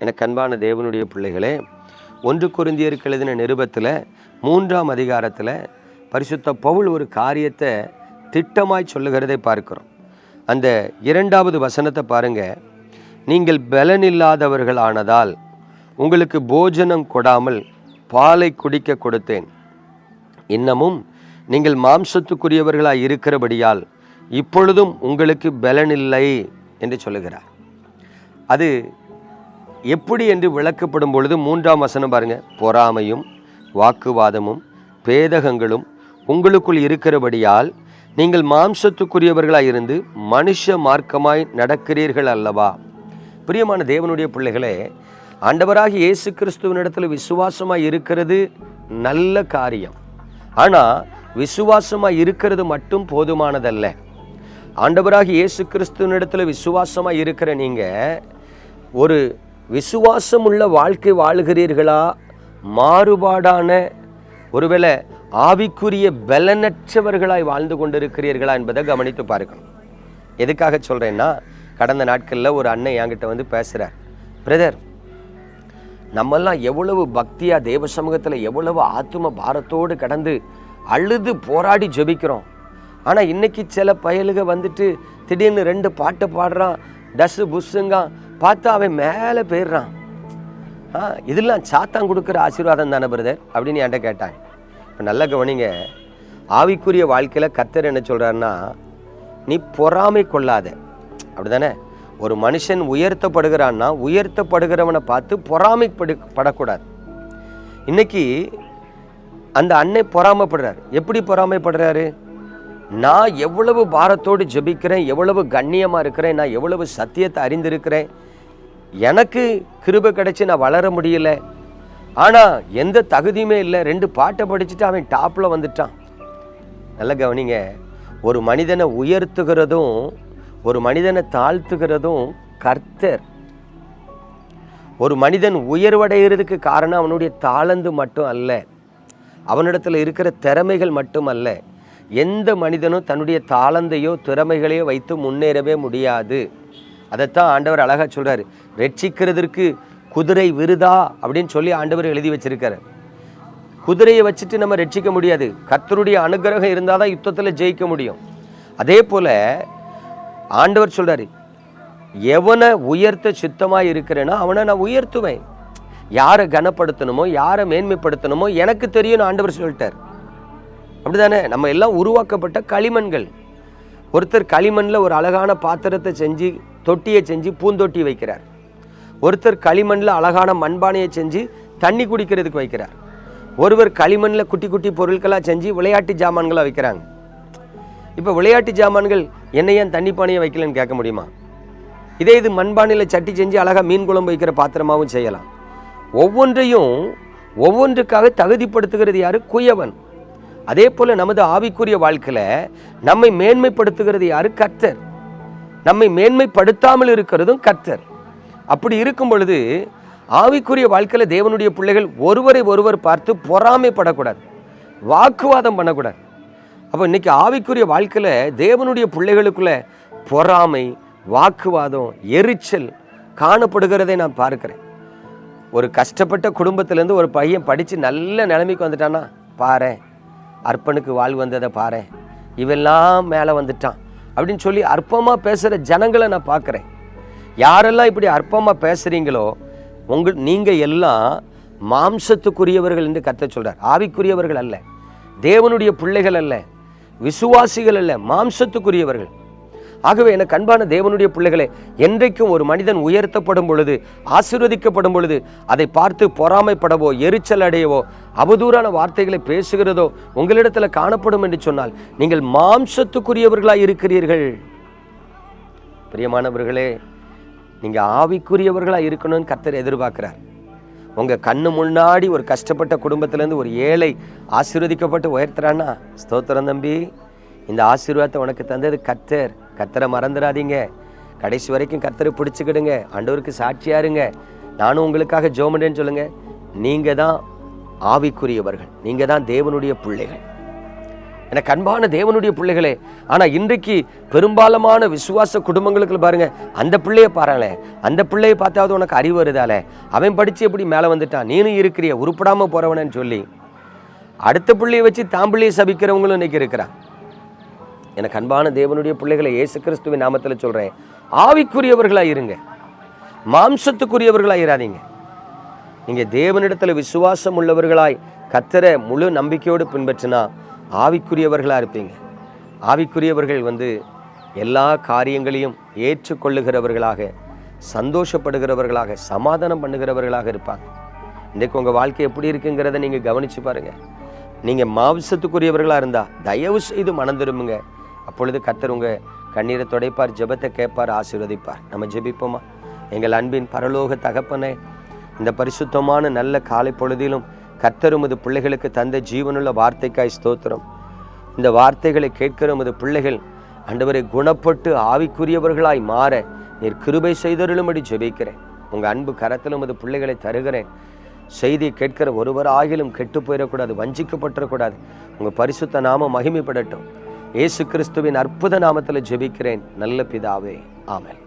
எனக்கு அன்பான தேவனுடைய பிள்ளைகளே, 1 கொரிந்தியருக்கு எழுதின நிருபத்தில் 3ஆம் அதிகாரத்தில் பரிசுத்த பவுல் ஒரு காரியத்தை திட்டமாய் சொல்லுகிறதை பார்க்கிறோம். அந்த 2வது வசனத்தை பாருங்க. நீங்கள் பலனில்லாதவர்கள் ஆனதால் உங்களுக்கு போஜனம் கொடாமல் பாலை குடிக்க கொடுத்தேன். இன்னமும் நீங்கள் மாம்சத்துக்குரியவர்களாய் இருக்கிறபடியால் இப்பொழுதும் உங்களுக்கு பலனில்லை என்று சொல்லுகிறார். அது எப்படி என்று விளக்கப்படும் பொழுது 3ஆம் வசனம் பாருங்க. பொறாமையும் வாக்குவாதமும் பேதகங்களும் உங்களுக்குள் இருக்கிறபடியால் நீங்கள் மாம்சத்துக்குரியவர்களாய் இருந்து மனுஷ மார்க்கமாய் நடக்கிறீர்கள் அல்லவா? பிரியமான தேவனுடைய பிள்ளைகளே, ஆண்டவராகிய இயேசு கிறிஸ்துவினிடத்தில் விசுவாசமாய் இருக்கிறது நல்ல காரியம். ஆனால் விசுவாசமாய் இருக்கிறது மட்டும் போதுமானதல்ல. ஆண்டவராகிய இயேசு கிறிஸ்துவினிடத்தில் விசுவாசமாய் இருக்கிற நீங்கள் ஒரு விசுவாசம் உள்ள வாழ்க்கை வாழுகிறீர்களா, மாறுபாடான ஒருவேளை ஆவிக்குரிய பலனற்றவர்களாய் வாழ்ந்து கொண்டிருக்கிறீர்களா என்பதை கவனித்து பார்க்கணும். எதுக்காக சொல்கிறேன்னா, கடந்த நாட்களில் ஒரு அண்ணன் என்கிட்ட வந்து பேசுகிறார். பிரதர், நம்மெல்லாம் எவ்வளவு பக்தியாக தேவ சமூகத்தில் எவ்வளவு ஆத்தும பாரத்தோடு கடந்து அழுது போராடி ஜெபிக்கிறோம். ஆனால் இன்னைக்கு சில பயலுக வந்துட்டு திடீர்னு 2 பாட்டு பாடுறான், டஸ்ஸு புஷ்ஷுங்க, பார்த்தா அவன் மேலே போயிடுறான். இதெல்லாம் சாத்தான் கொடுக்குற ஆசீர்வாதம் தானே பிரதர் அப்படின்னு என்கிட்ட கேட்டாங்க. இப்போ நல்ல கவனிங்க, ஆவிக்குரிய வாழ்க்கையில் கர்த்தர் என்ன சொல்கிறாருன்னா, நீ பொறாமை கொள்ளாத. அப்படி தானே? ஒரு மனுஷன் உயர்த்தப்படுகிறான்னா உயர்த்தப்படுகிறவனை பார்த்து பொறாமைப்படக்கூடாது. இன்னைக்கு அந்த அன்னை பொறாமைப்படுறார். எப்படி பொறாமைப்படுறாரு? நான் எவ்வளவு பாரத்தோடு ஜெபிக்கிறேன், எவ்வளவு கண்ணியமாக இருக்கிறேன், நான் எவ்வளவு சத்தியத்தை அறிந்திருக்கிறேன், எனக்கு கிருபை கிடைச்சி நான் வளர முடியல, ஆனால் எந்த தகுதியுமே இல்லை, 2 பாட்டை படிச்சுட்டு அவன் டாப்பில் வந்துட்டான். நல்ல கவனிங்க, ஒரு மனிதனை உயர்த்துகிறதும் ஒரு மனிதனை தாழ்த்துகிறதும் கர்த்தர். ஒரு மனிதன் உயர்வடைகிறதுக்கு காரணம் அவனுடைய தாளந்து மட்டும் அல்ல, அவனிடத்தில் இருக்கிற திறமைகள் மட்டும் அல்ல. எந்த மனிதனும் தன்னுடைய தாளந்தையோ திறமைகளையோ வைத்து முன்னேறவே முடியாது. அதைத்தான் ஆண்டவர் அழகாக சொல்கிறார். ரட்சிக்கிறதுக்கு குதிரை விருதா அப்படின்னு சொல்லி ஆண்டவர் எழுதி வச்சிருக்காரு. குதிரையை வச்சுட்டு நம்ம ரட்சிக்க முடியாது. கர்த்தருடைய அனுகிரகம் இருந்தால் தான் யுத்தத்தில் ஜெயிக்க முடியும். அதே போல் ஆண்டவர் சொல்கிறார், எவனை உயர்த்த சித்தமாக இருக்கிறேன்னா அவனை நான் உயர்த்துவேன். யாரை கனப்படுத்தணுமோ யாரை மேன்மைப்படுத்தணுமோ எனக்கு தெரியும்னு ஆண்டவர் சொல்லிட்டார். அப்படிதானே? நம்ம எல்லாம் உருவாக்கப்பட்ட களிமண்கள். ஒருத்தர் களிமண்ணில் ஒரு அழகான பாத்திரத்தை செஞ்சு தொட்டியை செஞ்சு பூந்தொட்டி வைக்கிறார். ஒருத்தர் களிமண்ணில் அழகான மண்பானையை செஞ்சு தண்ணி குடிக்கிறதுக்கு வைக்கிறார். ஒருவர் களிமண்ணில் குட்டி குட்டி பொருட்களாக செஞ்சு விளையாட்டு ஜாமான்களாக வைக்கிறாங்க. இப்போ விளையாட்டு ஜாமான்கள் என்ன ஏன் தண்ணி பானையை வைக்கலன்னு கேட்க முடியுமா? இதே இது மண்பானையில் சட்டி செஞ்சு அழகாக மீன் குழம்பு வைக்கிற பாத்திரமாகவும் செய்யலாம். ஒவ்வொன்றையும் ஒவ்வொன்றுக்காக தகுதிப்படுத்துகிறது யாரு? குயவன். அதே போல் நமது ஆவிக்குரிய வாழ்க்கையில் நம்மை மேன்மைப்படுத்துகிறது யாரு? கர்த்தர். நம்மை மேன்மைப்படுத்தாமல் இருக்கிறதும் கர்த்தர். அப்படி இருக்கும் பொழுது ஆவிக்குரிய வாழ்க்கையில் தேவனுடைய பிள்ளைகள் ஒருவரை ஒருவர் பார்த்து பொறாமைப்படக்கூடாது, வாக்குவாதம் பண்ணக்கூடாது. அப்போ இன்னைக்கு ஆவிக்குரிய வாழ்க்கையில் தேவனுடைய பிள்ளைகளுக்குள்ள பொறாமை, வாக்குவாதம், எரிச்சல் காணப்படுகிறதை நான் பார்க்கிறேன். ஒரு கஷ்டப்பட்ட குடும்பத்திலேருந்து ஒரு பையன் படித்து நல்ல நிலைமைக்கு வந்துட்டான்னா, பாரு அற்பனுக்கு வாழ் வந்ததை பாரு, இவெல்லாம் மேலே வந்துட்டான் அப்படின்னு சொல்லி அற்பமாக பேசுகிற ஜனங்களை நான் பார்க்குறேன். யாரெல்லாம் இப்படி அற்பமாக பேசுகிறீங்களோ நீங்கள் எல்லாம் மாம்சத்துக்குரியவர்கள் என்று கர்த்தர் சொல்கிறார். ஆவிக்குரியவர்கள் அல்ல, தேவனுடைய பிள்ளைகள் அல்ல, விசுவாசிகள் அல்ல, மாம்சத்துக்குரியவர்கள். ஆகவே எனக்கு அன்பான தேவனுடைய பிள்ளைகளே, என்றைக்கும் ஒரு மனிதன் உயர்த்தப்படும் பொழுது, ஆசீர்வதிக்கப்படும் பொழுது அதை பார்த்து பொறாமைப்படவோ எரிச்சல் அடையவோ அவதூறான வார்த்தைகளை பேசுகிறதோ உங்களிடத்தில் காணப்படும் என்று சொன்னால் நீங்கள் மாம்சத்துக்குரியவர்களாக இருக்கிறீர்கள். பிரியமானவர்களே, நீங்கள் ஆவிக்குரியவர்களாக இருக்கணும்னு கர்த்தர் எதிர்பார்க்கிறார். உங்கள் கண்ணு முன்னாடி ஒரு கஷ்டப்பட்ட குடும்பத்திலேருந்து ஒரு ஏழை ஆசீர்வதிக்கப்பட்டு உயர்த்துறான்னா, ஸ்தோத்திரம் தம்பி, இந்த ஆசீர்வாதத்தை உனக்கு தந்தது கர்த்தர். கர்த்தரை மறந்துடாதீங்க. கடைசி வரைக்கும் கர்த்தரை பிடிச்சிக்கிடுங்க. ஆண்டவருக்கு சாட்சியா இருங்க. நானும் உங்களுக்காக ஜெபம் பண்றேன்னு சொல்லுங்க. நீங்கள் தான் ஆவிக்குரியவர்கள், நீங்கள் தான் தேவனுடைய பிள்ளைகள். எனக்கு அன்பான தேவனுடைய பிள்ளைகளே, ஆனா இன்றைக்கு பெரும்பாலான விசுவாச குடும்பங்களுக்கு பாருங்க, அந்த பிள்ளைய பாருங்களே, அந்த பிள்ளையை பார்த்தாவது உனக்கு அறிவு வருதாலே, அவன் படிச்சு எப்படி மேலே வந்துட்டான், நீனும் இருக்கிறிய உருப்படாம போறவனன்னு சொல்லி அடுத்த பிள்ளையை வச்சு தான் பிள்ளையை சபிக்கிறவங்களும் இன்னைக்கு இருக்கிறான். எனக்கு அன்பான தேவனுடைய பிள்ளைகளை இயேசு கிறிஸ்துவின் நாமத்தில் சொல்றேன், ஆவிக்குரியவர்களாக இருங்க, மாம்சத்துக்குரியவர்களாக இராதீங்க. நீங்க தேவனிடத்துல விசுவாசம் உள்ளவர்களாய் கர்த்தரை முழு நம்பிக்கையோடு பின்பற்றினா ஆவிக்குரியவர்களாக இருப்பீங்க. ஆவிக்குரியவர்கள் எல்லா காரியங்களையும் ஏற்றுக்கொள்ளுகிறவர்களாக, சந்தோஷப்படுகிறவர்களாக, சமாதானம் பண்ணுகிறவர்களாக இருப்பாங்க. இன்றைக்கு உங்கள் வாழ்க்கை எப்படி இருக்குங்கிறத நீங்கள் கவனித்து பாருங்கள். நீங்கள் மாம்சத்துக்குரியவர்களாக இருந்தால் தயவு செய்து மனம் திரும்புங்க. அப்பொழுது கர்த்தர் உங்கள் கண்ணீரை துடைப்பார், ஜெபத்தை கேட்பார், ஆசீர்வதிப்பார். நம்ம ஜெபிப்போமா? எங்கள் அன்பின் பரலோக தகப்பனே, இந்த பரிசுத்தமான நல்ல காலை பொழுதிலும் கர்த்தர் உமது பிள்ளைகளுக்கு தந்த ஜீவனுள்ள வார்த்தைக்காய் ஸ்தோத்திரம். இந்த வார்த்தைகளை கேட்கிற உமது பிள்ளைகள் ஆண்டவரை குணப்பட்டு ஆவிக்குரியவர்களாய் மாற நீர் கிருபை செய்தருளும்படி ஜெபிக்கிறேன். உங்கள் அன்பு கரத்தில் உமது பிள்ளைகளை தருகிறேன். செய்தியை கேட்கிற ஒருவராகிலும் கெட்டு போயிடக்கூடாது, வஞ்சிக்கப்பட்டுறக்கூடாது. உங்கள் பரிசுத்த நாமம் மகிமைப்படட்டும். இயேசு கிறிஸ்துவின் அற்புத நாமத்தில் ஜெபிக்கிறேன் நல்ல பிதாவே, ஆமென்.